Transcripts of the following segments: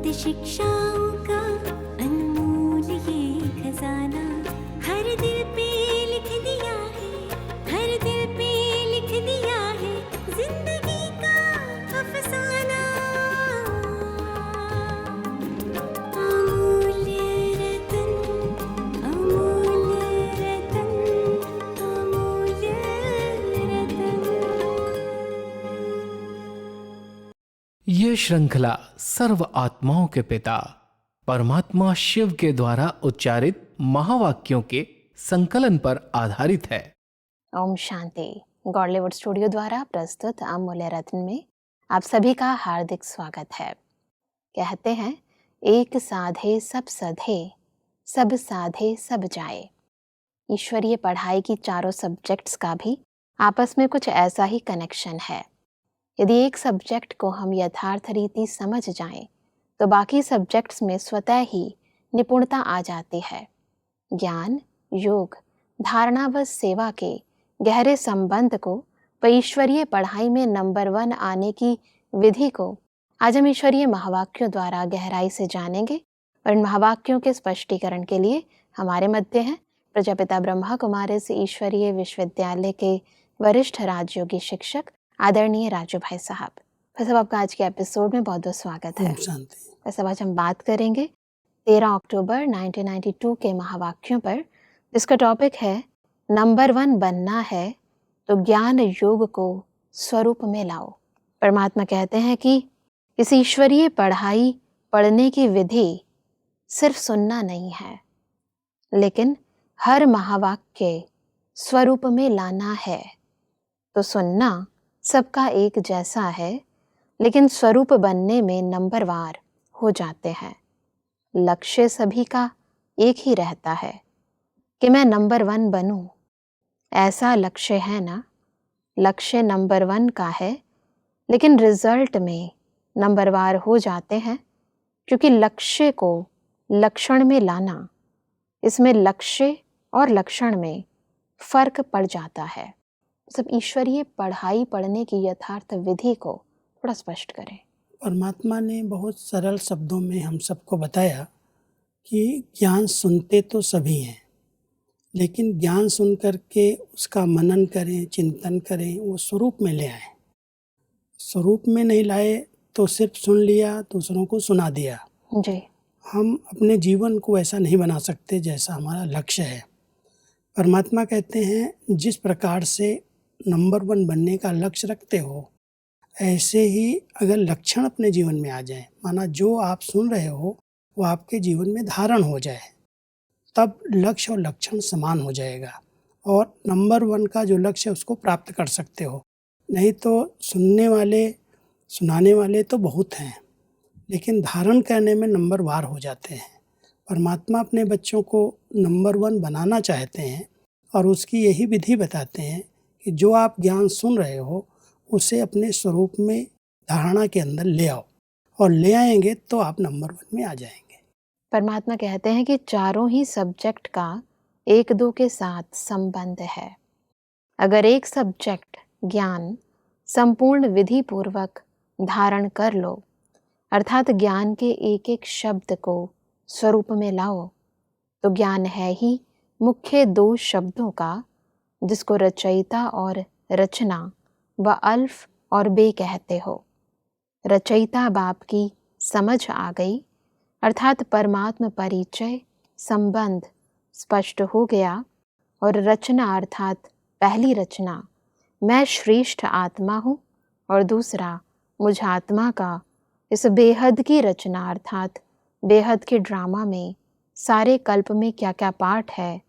अनंत शिक्षाओं का अनमोल ये खजाना हर दिल पे लिख दिया है, हर दिल पे लिख दिया है जिंदगी का अफसाना। अमूल्य रतन, अमूल्य रतन, अमूल्य रतन। ये श्रृंखला सर्व आत्माओं के पिता परमात्मा शिव के द्वारा उच्चारित महावाक्यों के संकलन पर आधारित है। ओम शांति। गॉडलीवुड स्टूडियो द्वारा प्रस्तुत अमूल्य रत्न में आप सभी का हार्दिक स्वागत है। कहते हैं, एक साधे सब सधे, सब साधे सब जाए। ईश्वरीय पढ़ाई की चारों सब्जेक्ट्स का भी आपस में कुछ ऐसा ही कनेक्शन है। यदि एक सब्जेक्ट को हम यथार्थ रीति समझ जाएं, तो बाकी सब्जेक्ट्स में स्वतः ही निपुणता आ जाती है। ज्ञान, योग, धारणा व सेवा के गहरे संबंध को व ईश्वरीय पढ़ाई में नंबर 1 आने की विधि को आज हम ईश्वरीय महावाक्यों द्वारा गहराई से जानेंगे। और इन महावाक्यों के स्पष्टीकरण के लिए हमारे मध्य हैं प्रजापिता ब्रह्मा कुमारी ईश्वरीय विश्वविद्यालय के वरिष्ठ राजयोगी शिक्षक आदरणीय राजू भाई साहब। भाई साहब, आपका आज के एपिसोड में बहुत बहुत स्वागत है। भाई साहब, आज हम बात करेंगे 13 अक्टूबर 1992 के महावाक्यों पर, जिसका टॉपिक है नंबर 1 बनना है तो ज्ञान योग को स्वरूप में लाओ। परमात्मा कहते हैं कि इस ईश्वरीय पढ़ाई पढ़ने की विधि सिर्फ सुनना नहीं है, लेकिन हर महावाक्य स्वरूप में लाना है। तो सुनना सबका एक जैसा है, लेकिन स्वरूप बनने में नंबरवार हो जाते हैं। लक्ष्य सभी का एक ही रहता है कि मैं नंबर 1 बनूं। ऐसा लक्ष्य है ना, लक्ष्य नंबर 1 का है, लेकिन रिजल्ट में नंबरवार हो जाते हैं, क्योंकि लक्ष्य को लक्षण में लाना, इसमें लक्ष्य और लक्षण में फर्क पड़ जाता है। सब ईश्वरीय पढ़ाई पढ़ने की यथार्थ विधि को थोड़ा स्पष्ट करें। परमात्मा ने बहुत सरल शब्दों में हम सबको बताया कि ज्ञान सुनते तो सभी हैं, लेकिन ज्ञान सुन करके उसका मनन करें, चिंतन करें, वो स्वरूप में ले आए। स्वरूप में नहीं लाए तो सिर्फ सुन लिया, दूसरों को सुना दिया। जी। हम अपने जीवन को ऐसा नहीं बना सकते जैसा हमारा लक्ष्य है। परमात्मा कहते हैं, जिस प्रकार से नंबर 1 बनने का लक्ष्य रखते हो, ऐसे ही अगर लक्षण अपने जीवन में आ जाए, माना जो आप सुन रहे हो वो आपके जीवन में धारण हो जाए, तब लक्ष्य और लक्षण समान हो जाएगा और नंबर 1 का जो लक्ष्य है उसको प्राप्त कर सकते हो। नहीं तो सुनने वाले, सुनाने वाले तो बहुत हैं, लेकिन धारण करने में नंबरवार हो जाते हैं। परमात्मा अपने बच्चों को नंबर 1 बनाना चाहते हैं और उसकी यही विधि बताते हैं कि जो आप ज्ञान सुन रहे हो उसे अपने स्वरूप में धारणा के अंदर ले आओ, और ले आएंगे तो आप नंबर 1 में आ जाएंगे। परमात्मा कहते हैं कि चारों ही सब्जेक्ट का एक दो के साथ संबंध है। अगर एक सब्जेक्ट ज्ञान संपूर्ण विधि पूर्वक धारण कर लो, अर्थात ज्ञान के एक एक शब्द को स्वरूप में लाओ, तो ज्ञान है ही मुख्य 2 शब्दों का, जिसको रचयिता और रचना व अल्फ और बे कहते हो। रचयिता बाप की समझ आ गई, अर्थात परमात्म परिचय संबंध स्पष्ट हो गया, और रचना अर्थात पहली रचना मैं श्रेष्ठ आत्मा हूँ, और दूसरा मुझ आत्मा का इस बेहद की रचना अर्थात बेहद के ड्रामा में सारे कल्प में क्या क्या पार्ट है,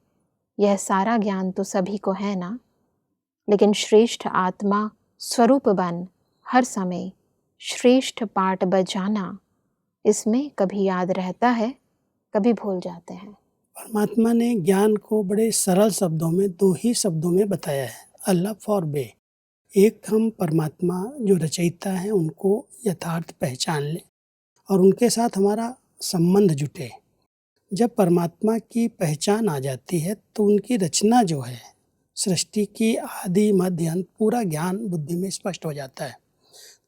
यह सारा ज्ञान तो सभी को है ना। लेकिन श्रेष्ठ आत्मा स्वरूप बन हर समय श्रेष्ठ पाठ बजाना, इसमें कभी याद रहता है, कभी भूल जाते हैं। परमात्मा ने ज्ञान को बड़े सरल शब्दों में 2 ही शब्दों में बताया है, अल्लाह और बे। एक, हम परमात्मा जो रचयिता हैं उनको यथार्थ पहचान लें और उनके साथ हमारा संबंध जुटे। जब परमात्मा की पहचान आ जाती है तो उनकी रचना जो है, सृष्टि की आदि मध्य अंत, पूरा ज्ञान बुद्धि में स्पष्ट हो जाता है।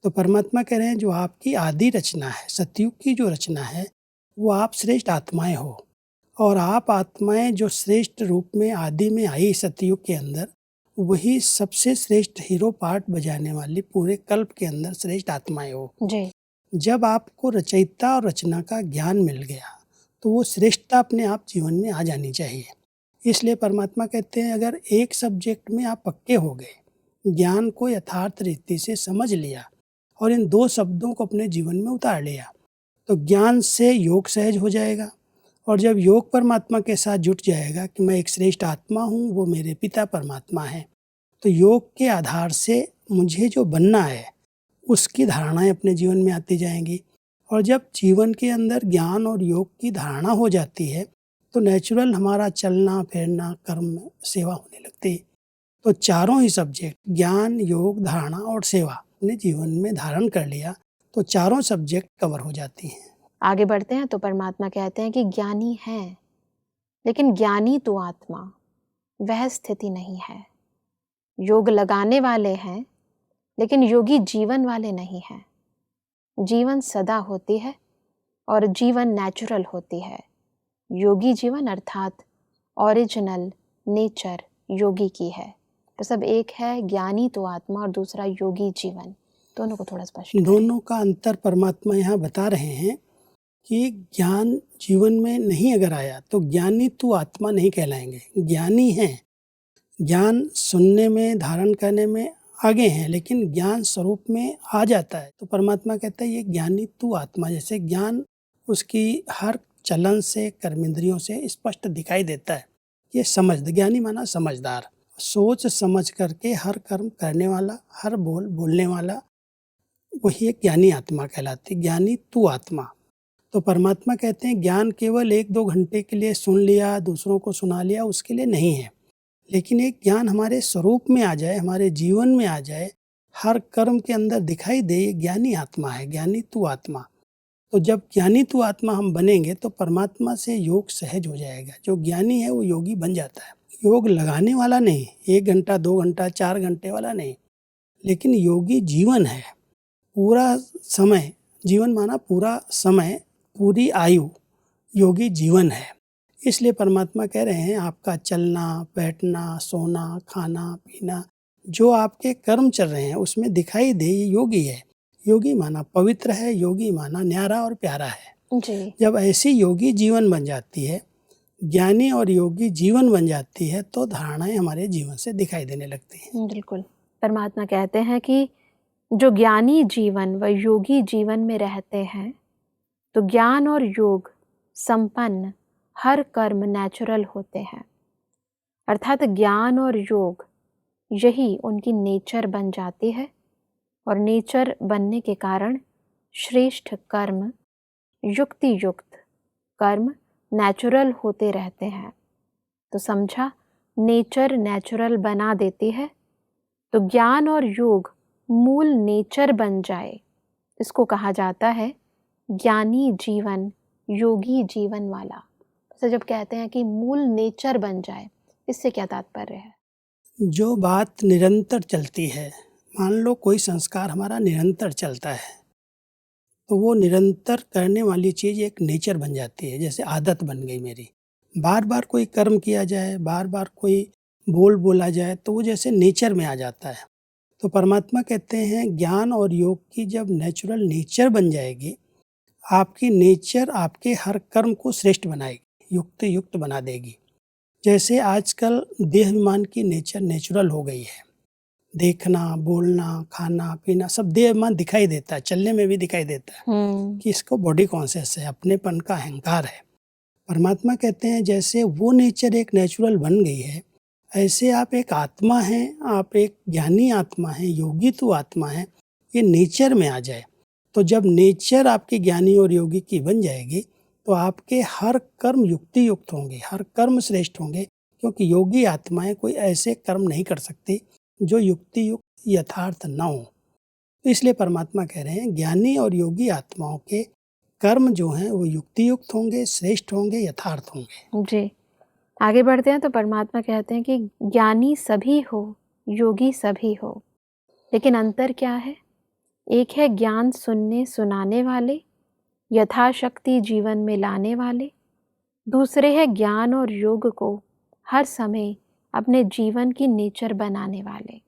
तो परमात्मा कह रहे हैं जो आपकी आदि रचना है, सतयुग की जो रचना है, वो आप श्रेष्ठ आत्माएं हो। और आप आत्माएं जो श्रेष्ठ रूप में आदि में आई सतयुग के अंदर, वही सबसे श्रेष्ठ हीरो पार्ट बजाने वाली पूरे कल्प के अंदर श्रेष्ठ आत्माएं हो। जी। जब आपको रचयिता और रचना का ज्ञान मिल गया तो वो श्रेष्ठता अपने आप जीवन में आ जानी चाहिए। इसलिए परमात्मा कहते हैं अगर एक सब्जेक्ट में आप पक्के हो गए, ज्ञान को यथार्थ रीति से समझ लिया और इन 2 शब्दों को अपने जीवन में उतार लिया, तो ज्ञान से योग सहज हो जाएगा। और जब योग परमात्मा के साथ जुट जाएगा कि मैं एक श्रेष्ठ आत्मा हूँ, वो मेरे पिता परमात्मा है, तो योग के आधार से मुझे जो बनना है उसकी धारणाएं अपने जीवन में आती जाएंगी। और जब जीवन के अंदर ज्ञान और योग की धारणा हो जाती है तो नेचुरल हमारा चलना फिरना कर्म सेवा होने लगती है। तो चारों ही सब्जेक्ट ज्ञान, योग, धारणा और सेवा अपने जीवन में धारण कर लिया तो चारों सब्जेक्ट कवर हो जाती हैं। आगे बढ़ते हैं तो परमात्मा कहते हैं कि ज्ञानी है, लेकिन ज्ञानी तो आत्मा, वह स्थिति नहीं है। योग लगाने वाले हैं, लेकिन योगी जीवन वाले नहीं हैं। जीवन सदा होती है और जीवन नेचुरल होती है। योगी जीवन अर्थात ओरिजिनल नेचर योगी की है। तो सब एक है, ज्ञानी तो आत्मा और दूसरा योगी जीवन। दोनों को थोड़ा स्पष्ट करें। दोनों का अंतर परमात्मा यहाँ बता रहे हैं कि ज्ञान जीवन में नहीं अगर आया तो ज्ञानी तो आत्मा नहीं कहलाएंगे। ज्ञानी हैं, ज्ञान सुनने में धारण करने में आगे हैं, लेकिन ज्ञान स्वरूप में आ जाता है तो परमात्मा कहता है ये ज्ञानी तू आत्मा। जैसे ज्ञान उसकी हर चलन से, कर्मेंद्रियों से स्पष्ट दिखाई देता है। ये समझ, ज्ञानी माना समझदार, सोच समझ करके हर कर्म करने वाला, हर बोल बोलने वाला, वही एक ज्ञानी आत्मा कहलाती। ज्ञानी तू आत्मा। तो परमात्मा कहते हैं ज्ञान केवल 1-2 घंटे के लिए सुन लिया, दूसरों को सुना लिया, उसके लिए नहीं है, लेकिन एक ज्ञान हमारे स्वरूप में आ जाए, हमारे जीवन में आ जाए, हर कर्म के अंदर दिखाई दे, ये ज्ञानी आत्मा है, ज्ञानी तू आत्मा। तो जब ज्ञानी तू आत्मा हम बनेंगे तो परमात्मा से योग सहज हो जाएगा। जो ज्ञानी है वो योगी बन जाता है। योग लगाने वाला नहीं, 1 घंटा 2 घंटा 4 घंटे वाला नहीं, लेकिन योगी जीवन है। पूरा समय, जीवन माना पूरा समय, पूरी आयु योगी जीवन है। इसलिए परमात्मा कह रहे हैं आपका चलना बैठना, सोना, खाना पीना, जो आपके कर्म चल रहे हैं उसमें दिखाई दे, ये योगी है। योगी माना पवित्र है, योगी माना न्यारा और प्यारा है। जी। जब ऐसी योगी जीवन बन जाती है, ज्ञानी और योगी जीवन बन जाती है, तो धारणाएं हमारे जीवन से दिखाई देने लगती हैं। बिल्कुल। परमात्मा कहते हैं कि जो ज्ञानी जीवन व योगी जीवन में रहते हैं, तो ज्ञान और योग संपन्न हर कर्म नेचुरल होते हैं। अर्थात ज्ञान और योग यही उनकी नेचर बन जाती है और नेचर बनने के कारण श्रेष्ठ कर्म, युक्ति युक्त कर्म नेचुरल होते रहते हैं। तो समझा, नेचर नेचुरल बना देती है, तो ज्ञान और योग मूल नेचर बन जाए, इसको कहा जाता है ज्ञानी जीवन, योगी जीवन वाला। तो जब कहते हैं कि मूल नेचर बन जाए, इससे क्या तात्पर्य है? जो बात निरंतर चलती है, मान लो कोई संस्कार हमारा निरंतर चलता है, तो वो निरंतर करने वाली चीज़ एक नेचर बन जाती है। जैसे आदत बन गई मेरी, बार बार कोई कर्म किया जाए, बार बार कोई बोल बोला जाए, तो वो जैसे नेचर में आ जाता है। तो परमात्मा कहते हैं ज्ञान और योग की जब नेचुरल नेचर बन जाएगी, आपकी नेचर आपके हर कर्म को श्रेष्ठ बनाएगी, युक्त युक्त बना देगी। जैसे आजकल देहाभिमान की नेचर नेचुरल हो गई है, देखना, बोलना, खाना पीना सब देहाभिमान दिखाई देता है, चलने में भी दिखाई देता है कि इसको बॉडी कॉन्शियस है, अपनेपन का अहंकार है। परमात्मा कहते हैं जैसे वो नेचर एक नेचुरल बन गई है, ऐसे आप एक आत्मा हैं, आप एक ज्ञानी आत्मा हैं, योगी तो आत्मा हैं, ये नेचर में आ जाए। तो जब नेचर आपकी ज्ञानी और योगी की बन जाएगी तो आपके हर कर्म युक्ति युक्त होंगे, हर कर्म श्रेष्ठ होंगे, क्योंकि योगी आत्माएं कोई ऐसे कर्म नहीं कर सकती जो युक्ति युक्त यथार्थ न हो। तो इसलिए परमात्मा कह रहे हैं ज्ञानी और योगी आत्माओं के कर्म जो हैं वो युक्ति युक्त होंगे, श्रेष्ठ होंगे, यथार्थ होंगे। जी। आगे बढ़ते हैं तो परमात्मा कहते हैं कि ज्ञानी सभी हो, योगी सभी हो, लेकिन अंतर क्या है? एक है ज्ञान सुनने सुनाने वाले, यथाशक्ति जीवन में लाने वाले। दूसरे है ज्ञान और योग को हर समय अपने जीवन की नेचर बनाने वाले।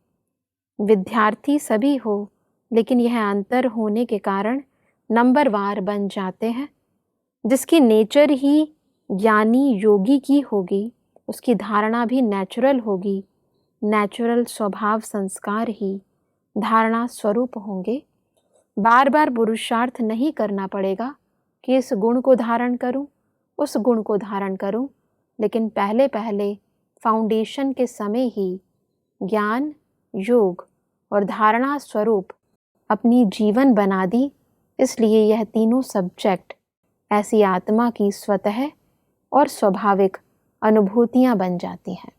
विद्यार्थी सभी हो, लेकिन यह अंतर होने के कारण नंबरवार बन जाते हैं। जिसकी नेचर ही ज्ञानी योगी की होगी, उसकी धारणा भी नेचुरल होगी। नेचुरल स्वभाव संस्कार ही धारणा स्वरूप होंगे। बार बार पुरुषार्थ नहीं करना पड़ेगा कि इस गुण को धारण करूं, उस गुण को धारण करूं, लेकिन पहले पहले फाउंडेशन के समय ही ज्ञान, योग और धारणा स्वरूप अपनी जीवन बना दी। इसलिए यह तीनों सब्जेक्ट ऐसी आत्मा की स्वतः और स्वाभाविक अनुभूतियाँ बन जाती हैं।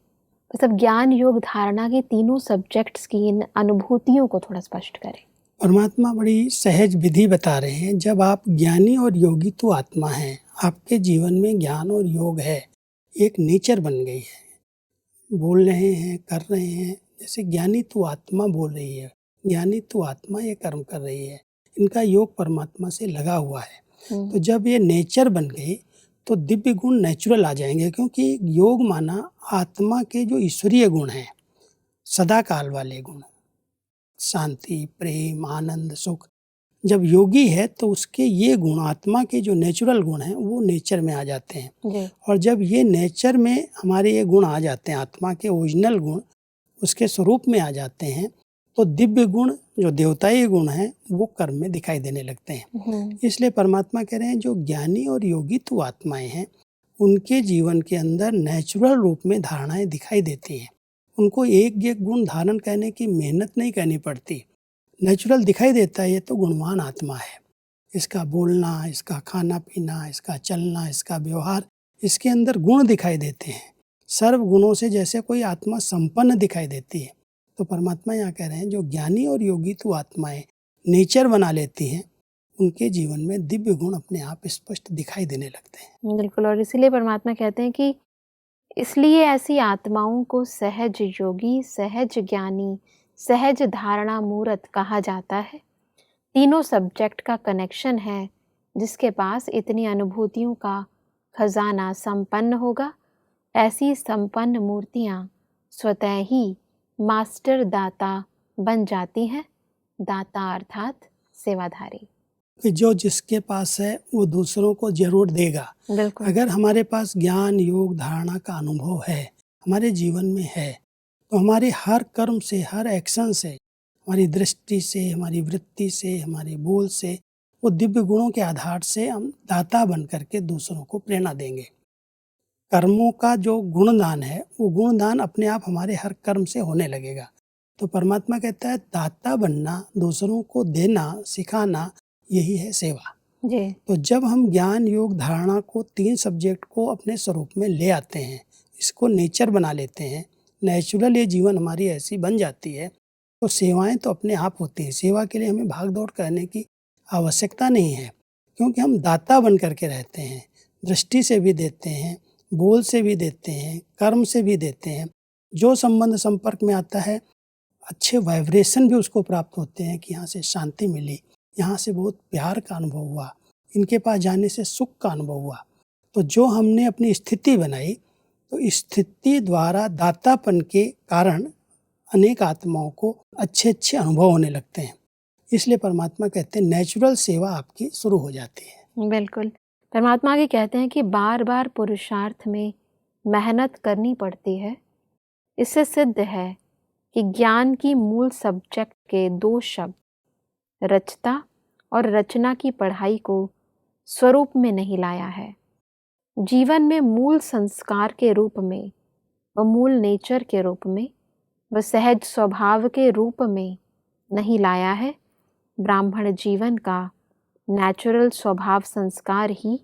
मतलब ज्ञान, योग, धारणा के तीनों सब्जेक्ट्स की इन अनुभूतियों को थोड़ा स्पष्ट करें। परमात्मा बड़ी सहज विधि बता रहे हैं। जब आप ज्ञानी और योगी तो आत्मा हैं, आपके जीवन में ज्ञान और योग है, एक नेचर बन गई है। बोल रहे हैं, कर रहे हैं, जैसे ज्ञानी तो आत्मा बोल रही है, ज्ञानी तो आत्मा ये कर्म कर रही है, इनका योग परमात्मा से लगा हुआ है। तो जब ये नेचर बन गई तो दिव्य गुण नेचुरल आ जाएंगे, क्योंकि योग माना आत्मा के जो ईश्वरीय गुण हैं, सदा काल वाले गुण, शांति, प्रेम, आनंद, सुख। जब योगी है तो उसके ये गुण, आत्मा के जो नेचुरल गुण हैं, वो नेचर में आ जाते हैं। और जब ये नेचर में हमारे ये गुण आ जाते हैं, आत्मा के ओरिजिनल गुण उसके स्वरूप में आ जाते हैं, तो दिव्य गुण जो देवताई गुण हैं वो कर्म में दिखाई देने लगते हैं। इसलिए परमात्मा कह रहे हैं जो ज्ञानी और योगी तो आत्माएं हैं, उनके जीवन के अंदर नेचुरल रूप में धारणाएं दिखाई देती हैं। उनको एक एक गुण धारण करने की मेहनत नहीं करनी पड़ती, नेचुरल दिखाई देता है। ये तो गुणवान आत्मा है, इसका बोलना, इसका खाना पीना, इसका चलना, इसका व्यवहार, इसके अंदर गुण दिखाई देते हैं। सर्व गुणों से जैसे कोई आत्मा संपन्न दिखाई देती है। तो परमात्मा यहाँ कह रहे हैं जो ज्ञानी और योगी तो आत्माएं नेचर बना लेती हैं, उनके जीवन में दिव्य गुण अपने आप स्पष्ट दिखाई देने लगते हैं। बिल्कुल। और इसीलिए परमात्मा कहते हैं कि इसलिए ऐसी आत्माओं को सहज योगी, सहज ज्ञानी, सहज धारणा मूर्त कहा जाता है। तीनों सब्जेक्ट का कनेक्शन है, जिसके पास इतनी अनुभूतियों का खजाना संपन्न होगा। ऐसी संपन्न मूर्तियाँ स्वतः ही मास्टर दाता बन जाती हैं। दाता अर्थात सेवाधारी। कि जो जिसके पास है वो दूसरों को जरूर देगा। बिल्कुल। अगर हमारे पास ज्ञान, योग, धारणा का अनुभव है, हमारे जीवन में है, तो हमारे हर कर्म से, हर एक्शन से, हमारी दृष्टि से, हमारी वृत्ति से, हमारे बोल से, वो दिव्य गुणों के आधार से हम दाता बन करके दूसरों को प्रेरणा देंगे। कर्मों का जो गुणदान है, वो गुणदान अपने आप हमारे हर कर्म से होने लगेगा। तो परमात्मा कहता है दाता बनना, दूसरों को देना, सिखाना, यही है सेवा। जी। तो जब हम ज्ञान, योग, धारणा को, तीन सब्जेक्ट को अपने स्वरूप में ले आते हैं, इसको नेचर बना लेते हैं, नेचुरल ये जीवन हमारी ऐसी बन जाती है, तो सेवाएं तो अपने आप होती हैं। सेवा के लिए हमें भाग दौड़ करने की आवश्यकता नहीं है, क्योंकि हम दाता बन करके रहते हैं। दृष्टि से भी देते हैं, बोल से भी देते हैं, कर्म से भी देते हैं। जो संबंध संपर्क में आता है, अच्छे वाइब्रेशन भी उसको प्राप्त होते हैं कि यहाँ से शांति मिली, यहाँ से बहुत प्यार का अनुभव हुआ, इनके पास जाने से सुख का अनुभव हुआ। तो जो हमने अपनी स्थिति बनाई, तो स्थिति द्वारा दातापन के कारण अनेक आत्माओं को अच्छे अच्छे अनुभव होने लगते हैं। इसलिए परमात्मा कहते हैं नेचुरल सेवा आपकी शुरू हो जाती है। बिल्कुल। परमात्मा आगे कहते हैं कि बार बार पुरुषार्थ में मेहनत करनी पड़ती है। इससे सिद्ध है कि ज्ञान की मूल सब्जेक्ट के दो शब्द रचता और रचना की पढ़ाई को स्वरूप में नहीं लाया है। जीवन में मूल संस्कार के रूप में व मूल नेचर के रूप में व सहज स्वभाव के रूप में नहीं लाया है। ब्राह्मण जीवन का नेचुरल स्वभाव संस्कार ही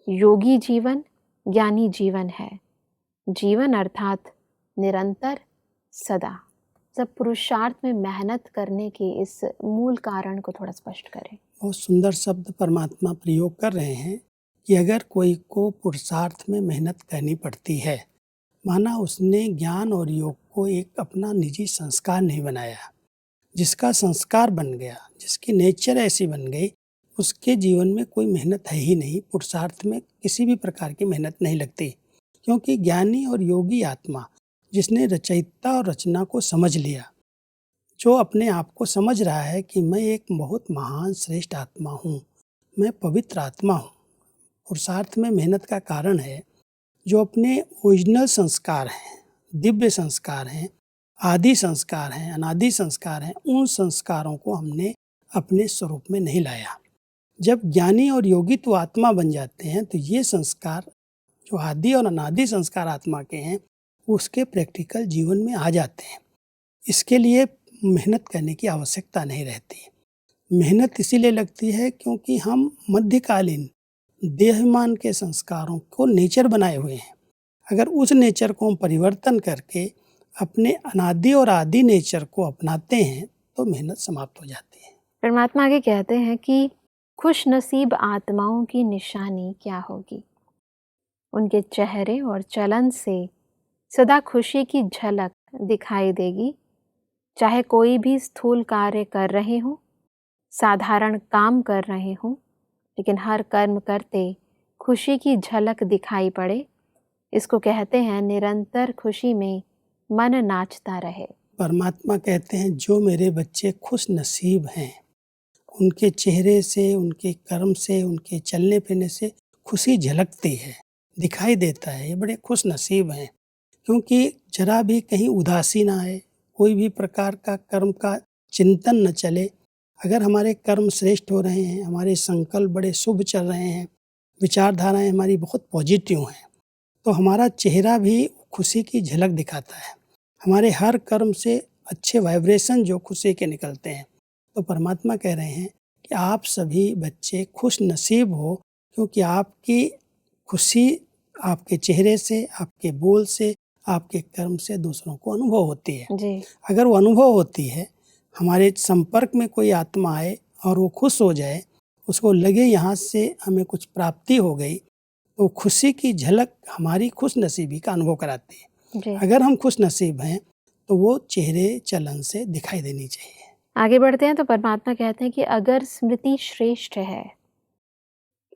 योगी जीवन, ज्ञानी जीवन है। जीवन अर्थात निरंतर, सदा। सब पुरुषार्थ में मेहनत करने के इस मूल कारण को थोड़ा स्पष्ट करें। बहुत सुंदर शब्द परमात्मा प्रयोग कर रहे हैं कि अगर कोई को पुरुषार्थ में मेहनत करनी पड़ती है, माना उसने ज्ञान और योग को एक अपना निजी संस्कार नहीं बनाया, जिसका संस्कार बन गया, जिसकी नेचर ऐसी बन गई, उसके जीवन में कोई मेहनत है ही नहीं, पुरुषार्थ में किसी भी प्रकार की मेहनत नहीं लगती। क्योंकि ज्ञानी और योगी आत्मा जिसने रचयिता और रचना को समझ लिया, जो अपने आप को समझ रहा है कि मैं एक बहुत महान श्रेष्ठ आत्मा हूँ, मैं पवित्र आत्मा हूँ। पुरुषार्थ में मेहनत का कारण है जो अपने ओरिजिनल संस्कार हैं, दिव्य संस्कार हैं, आदि संस्कार हैं, अनादि संस्कार हैं, उन संस्कारों को हमने अपने स्वरूप में नहीं लाया। जब ज्ञानी और योगी तो आत्मा बन जाते हैं तो ये संस्कार जो आदि और अनादि संस्कार आत्मा के हैं उसके प्रैक्टिकल जीवन में आ जाते हैं। इसके लिए मेहनत करने की आवश्यकता नहीं रहती। मेहनत इसीलिए लगती है क्योंकि हम मध्यकालीन देहमान के संस्कारों को नेचर बनाए हुए हैं। अगर उस नेचर को हम परिवर्तन करके अपने अनादि और आदि नेचर को अपनाते हैं तो मेहनत समाप्त हो जाती है। परमात्मा आगे कहते हैं कि खुश नसीब आत्माओं की निशानी क्या होगी? उनके चेहरे और चलन से सदा खुशी की झलक दिखाई देगी। चाहे कोई भी स्थूल कार्य कर रहे हों, साधारण काम कर रहे हों, लेकिन हर कर्म करते खुशी की झलक दिखाई पड़े, इसको कहते हैं निरंतर खुशी में मन नाचता रहे। परमात्मा कहते हैं जो मेरे बच्चे खुश नसीब हैं, उनके चेहरे से, उनके कर्म से, उनके चलने फिरने से खुशी झलकती है, दिखाई देता है, ये बड़े खुश नसीब हैं। क्योंकि जरा भी कहीं उदासी ना आए, कोई भी प्रकार का कर्म का चिंतन न चले। अगर हमारे कर्म श्रेष्ठ हो रहे हैं, हमारे संकल्प बड़े शुभ चल रहे हैं, विचारधाराएं हमारी बहुत पॉजिटिव हैं, तो हमारा चेहरा भी खुशी की झलक दिखाता है। हमारे हर कर्म से अच्छे वाइब्रेशन जो खुशी के निकलते हैं। तो परमात्मा कह रहे हैं कि आप सभी बच्चे खुश नसीब हो, क्योंकि आपकी खुशी आपके चेहरे से, आपके बोल से, आपके कर्म से दूसरों को अनुभव होती है। जी। अगर वो अनुभव होती है, हमारे संपर्क में कोई आत्मा आए और वो खुश हो जाए, उसको लगे यहाँ से हमें कुछ प्राप्ति हो गई, तो खुशी की झलक हमारी खुश नसीबी का अनुभव कराती है। जी। अगर हम खुश नसीब हैं तो वो चेहरे चलन से दिखाई देनी चाहिए। आगे बढ़ते हैं तो परमात्मा कहते हैं कि अगर स्मृति श्रेष्ठ है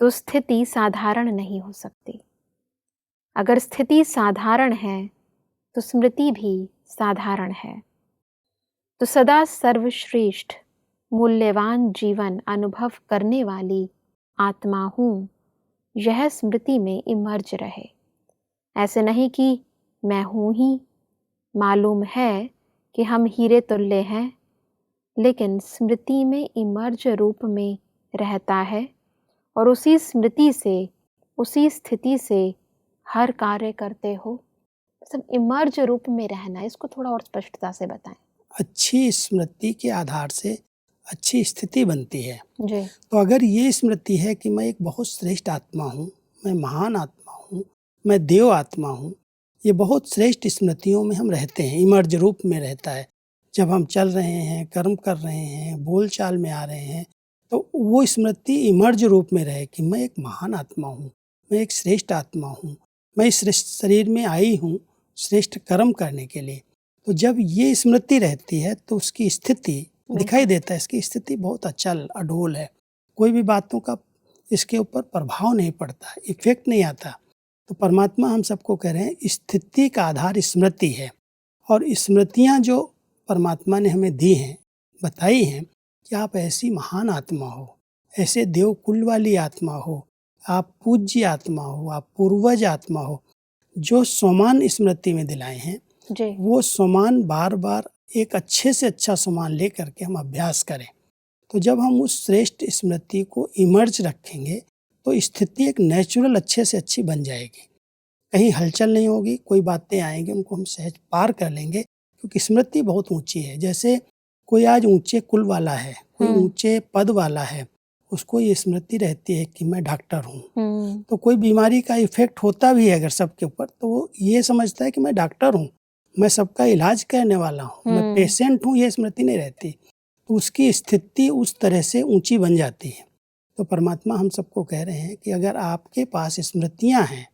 तो स्थिति साधारण नहीं हो सकती। अगर स्थिति साधारण है तो स्मृति भी साधारण है। तो सदा सर्वश्रेष्ठ मूल्यवान जीवन अनुभव करने वाली आत्मा हूँ, यह स्मृति में इमर्ज रहे। ऐसे नहीं कि मैं हूँ ही, मालूम है कि हम हीरे तुल्य हैं, लेकिन स्मृति में इमर्ज रूप में रहता है और उसी स्मृति से, उसी स्थिति से हर कार्य करते हो। सब इमर्ज रूप में रहना, इसको थोड़ा और स्पष्टता से बताएं। अच्छी स्मृति के आधार से अच्छी स्थिति बनती है। जी। तो अगर ये स्मृति है कि मैं एक बहुत श्रेष्ठ आत्मा हूँ, मैं महान आत्मा हूँ, मैं देव आत्मा हूँ, ये बहुत श्रेष्ठ स्मृतियों में हम रहते हैं, इमर्ज रूप में रहता है। जब हम चल रहे हैं, कर्म कर रहे हैं, बोल चाल में आ रहे हैं, तो वो स्मृति इमर्ज रूप में रहे कि मैं एक महान आत्मा हूँ, मैं एक श्रेष्ठ आत्मा हूँ, मैं इस शरीर में आई हूँ श्रेष्ठ कर्म करने के लिए। तो जब ये स्मृति रहती है तो उसकी स्थिति दिखाई देता है, इसकी स्थिति बहुत अचल अडोल है, कोई भी बातों का इसके ऊपर प्रभाव नहीं पड़ता, इफेक्ट नहीं आता। तो परमात्मा हम सबको कह रहे हैं स्थिति का आधार स्मृति है, और स्मृतियाँ जो परमात्मा ने हमें दी हैं, बताई हैं कि आप ऐसी महान आत्मा हो, ऐसे देव कुल वाली आत्मा हो, आप पूज्य आत्मा हो, आप पूर्वज आत्मा हो। जो सोमान स्मृति में दिलाए हैं जी। वो सोमान बार बार एक अच्छे से अच्छा सोमान ले करके हम अभ्यास करें। तो जब हम उस श्रेष्ठ स्मृति को इमर्ज रखेंगे तो स्थिति एक नेचुरल अच्छे से अच्छी बन जाएगी, कहीं हलचल नहीं होगी, कोई बातें आएंगी उनको हम सहज पार कर लेंगे, क्योंकि स्मृति बहुत ऊंची है। जैसे कोई आज ऊंचे कुल वाला है, कोई ऊंचे पद वाला है, उसको ये स्मृति रहती है कि मैं डॉक्टर हूँ, तो कोई बीमारी का इफेक्ट होता भी है अगर सबके ऊपर, तो वो ये समझता है कि मैं डॉक्टर हूँ, मैं सबका इलाज करने वाला हूँ, मैं पेशेंट हूँ, ये स्मृति नहीं रहती। तो उसकी स्थिति उस तरह से ऊंची बन जाती है। तो परमात्मा हम सबको कह रहे हैं कि अगर आपके पास स्मृतियाँ हैं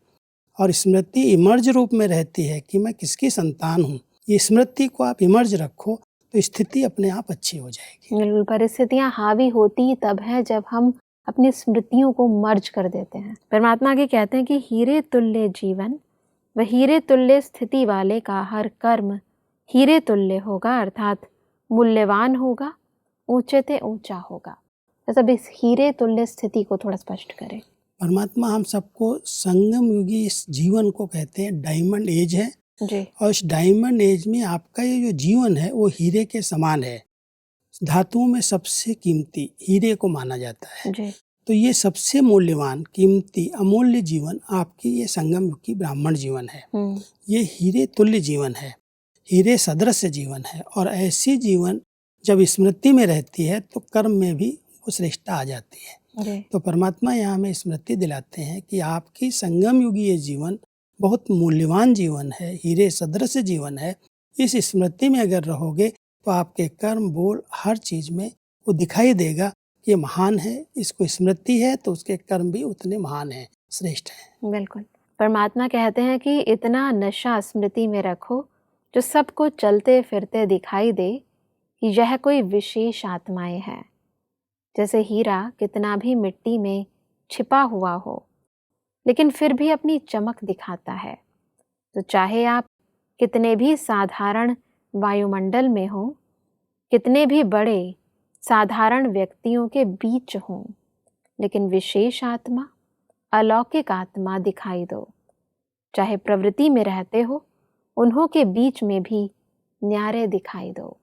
और स्मृति इमर्ज रूप में रहती है कि मैं किसकी संतान हूँ, ये स्मृति को आप इमर्ज रखो, तो स्थिति अपने आप अच्छी हो जाएगी। बिल्कुल, परिस्थितियां हावी होती तब है जब हम अपनी स्मृतियों को मर्ज कर देते हैं। परमात्मा आगे कहते हैं कि हीरे तुल्य जीवन व हीरे तुल्य स्थिति वाले का हर कर्म हीरे तुल्य होगा, अर्थात मूल्यवान होगा, ऊंचे से ऊंचा होगा। तो सब इस हीरे तुल्य स्थिति को थोड़ा स्पष्ट करें। परमात्मा हम सबको संगम युगी इस जीवन को कहते हैं डायमंड एज है, जी और इस डायमंड एज में आपका ये जो जीवन है वो हीरे के समान है। धातुओं में सबसे कीमती हीरे को माना जाता है। जी तो ये सबसे मूल्यवान, कीमती, अमूल्य जीवन आपकी ये संगम युग की ब्राह्मण जीवन है। ये हीरे तुल्य जीवन है, हीरे सदृश जीवन है। और ऐसी जीवन जब स्मृति में रहती है तो कर्म में भी वो श्रेष्ठता आ जाती है। तो परमात्मा यहाँ हमें स्मृति दिलाते हैं कि आपकी संगम युगी ये जीवन बहुत मूल्यवान जीवन है, हीरे सदृश जीवन है। इस स्मृति में अगर रहोगे तो आपके कर्म, बोल, हर चीज में वो दिखाई देगा कि महान है। इसको स्मृति है तो उसके कर्म भी उतने महान हैं, श्रेष्ठ हैं। बिल्कुल, परमात्मा कहते हैं कि इतना नशा स्मृति में रखो जो सबको चलते फिरते दिखाई दे कि यह कोई विशेष आत्माएं हैं। जैसे हीरा कितना भी मिट्टी में छिपा हुआ हो लेकिन फिर भी अपनी चमक दिखाता है। तो चाहे आप कितने भी साधारण वायुमंडल में हो, कितने भी बड़े साधारण व्यक्तियों के बीच हों, लेकिन विशेष आत्मा, अलौकिक आत्मा दिखाई दो। चाहे प्रवृत्ति में रहते हो, उन्हों के बीच में भी न्यारे दिखाई दो।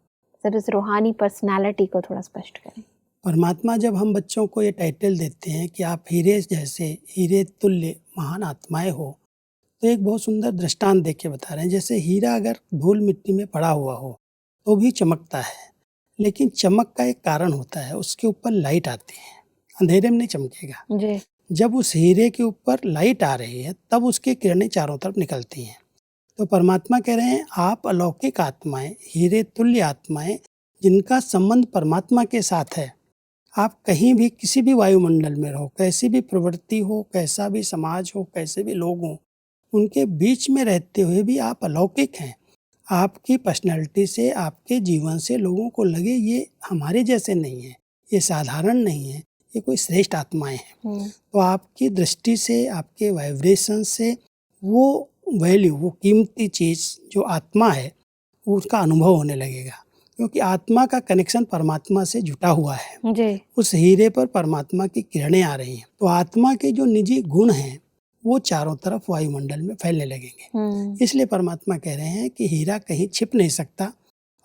सब इस रूहानी पर्सनालिटी को थोड़ा स्पष्ट करें। परमात्मा जब हम बच्चों को ये टाइटल देते हैं कि आप हीरे जैसे, हीरे तुल्य महान आत्माएं हो, तो एक बहुत सुंदर दृष्टांत देख के बता रहे हैं। जैसे हीरा अगर धूल मिट्टी में पड़ा हुआ हो तो भी चमकता है, लेकिन चमक का एक कारण होता है, उसके ऊपर लाइट आती है, अंधेरे में नहीं चमकेगा। जी जब उस हीरे के ऊपर लाइट आ रही है तब उसकी किरणें चारों तरफ निकलती हैं। तो परमात्मा कह रहे हैं आप अलौकिक आत्माएं, हीरे तुल्य आत्माएं, जिनका संबंध परमात्मा के साथ है। आप कहीं भी किसी भी वायुमंडल में रहो, कैसी भी प्रवृत्ति हो, कैसा भी समाज हो, कैसे भी लोग हों, उनके बीच में रहते हुए भी आप अलौकिक हैं। आपकी पर्सनैलिटी से, आपके जीवन से लोगों को लगे ये हमारे जैसे नहीं है, ये साधारण नहीं है, ये कोई श्रेष्ठ आत्माएं हैं। तो आपकी दृष्टि से, आपके वाइब्रेशन से वो वैल्यू, वो कीमती चीज़ जो आत्मा है उसका अनुभव होने लगेगा, क्योंकि आत्मा का कनेक्शन परमात्मा से जुटा हुआ है। जी उस हीरे पर परमात्मा की किरणें आ रही हैं, तो आत्मा के जो निजी गुण हैं वो चारों तरफ वायुमंडल में फैलने लगेंगे। इसलिए परमात्मा कह रहे हैं कि हीरा कहीं छिप नहीं सकता,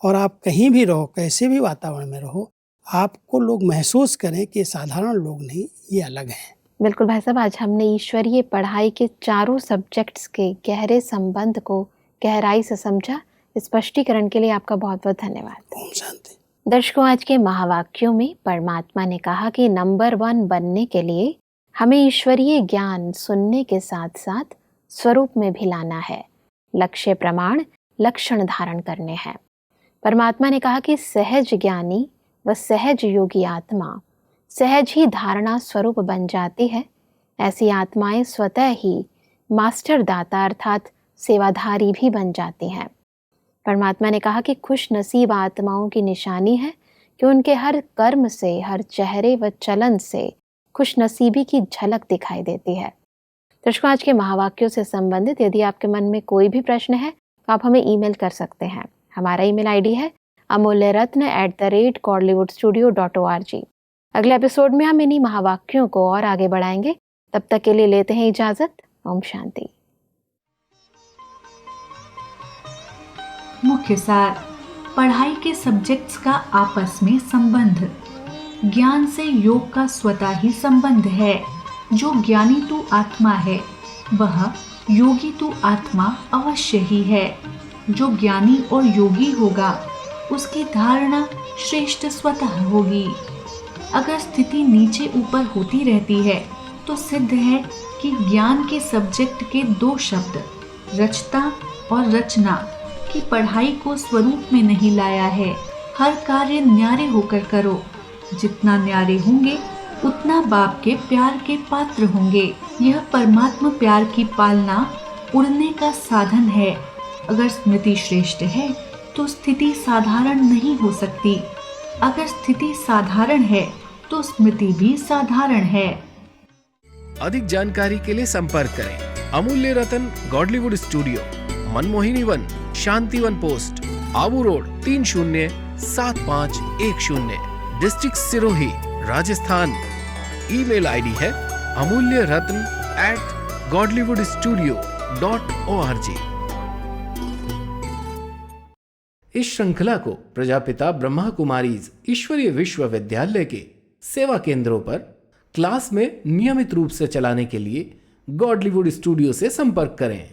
और आप कहीं भी रहो, कैसे भी वातावरण में रहो, आपको लोग महसूस करें कि साधारण लोग नहीं, ये अलग हैं। बिल्कुल भाई साहब, आज हमने ईश्वरीय पढ़ाई के चारों सब्जेक्ट्स के गहरे संबंध को गहराई से समझा। स्पष्टीकरण के लिए आपका बहुत बहुत धन्यवाद। ओम शांति। दर्शकों, आज के महावाक्यों में परमात्मा ने कहा कि नंबर 1 बनने के लिए हमें ईश्वरीय ज्ञान सुनने के साथ साथ स्वरूप में भी लाना है। लक्ष्य प्रमाण लक्षण धारण करने हैं। परमात्मा ने कहा कि सहज ज्ञानी व सहज योगी आत्मा सहज ही धारणा स्वरूप बन जाती है। ऐसी आत्माएं स्वतः ही मास्टर दाता अर्थात सेवाधारी भी बन जाती हैं। परमात्मा ने कहा कि खुश नसीब आत्माओं की निशानी है कि उनके हर कर्म से, हर चेहरे व चलन से खुश नसीबी की झलक दिखाई देती है। दर्शकों, आज के महावाक्यों से संबंधित यदि आपके मन में कोई भी प्रश्न है तो आप हमें ईमेल कर सकते हैं। हमारा ईमेल आईडी है amulyaratna@godlywoodstudio.org। अगले एपिसोड में हम इन्हीं महावाक्यों को और आगे बढ़ाएंगे। तब तक के लिए लेते हैं इजाजत। ओम शांति। मुख्य सार, पढ़ाई के सब्जेक्ट्स का आपस में संबंध। ज्ञान से योग का स्वतः ही संबंध है। जो ज्ञानी तू आत्मा है वह योगी तू आत्मा अवश्य ही है। जो ज्ञानी और योगी होगा उसकी धारणा श्रेष्ठ स्वतः होगी। अगर स्थिति नीचे ऊपर होती रहती है तो सिद्ध है कि ज्ञान के सब्जेक्ट के 2 शब्द रचता और रचना की पढ़ाई को स्वरूप में नहीं लाया है। हर कार्य न्यारे होकर करो। जितना न्यारे होंगे उतना बाप के प्यार के पात्र होंगे। यह परमात्मा प्यार की पालना उड़ने का साधन है। अगर स्मृति श्रेष्ठ है तो स्थिति साधारण नहीं हो सकती। अगर स्थिति साधारण है तो स्मृति भी साधारण है। अधिक जानकारी के लिए संपर्क करें अमूल्य रतन गॉडलीवुड स्टूडियो, मनमोहिनी वन, Shantivan post, Abu road 307510, district Sirohi, Rajasthan. Email ID है amulyaratn@godlywoodstudio.org। इस श्रृंखला को प्रजापिता ब्रह्मा कुमारीज ईश्वरीय विश्वविद्यालय के सेवा केंद्रों पर क्लास में नियमित रूप से चलाने के लिए गॉडलीवुड स्टूडियो से संपर्क करें।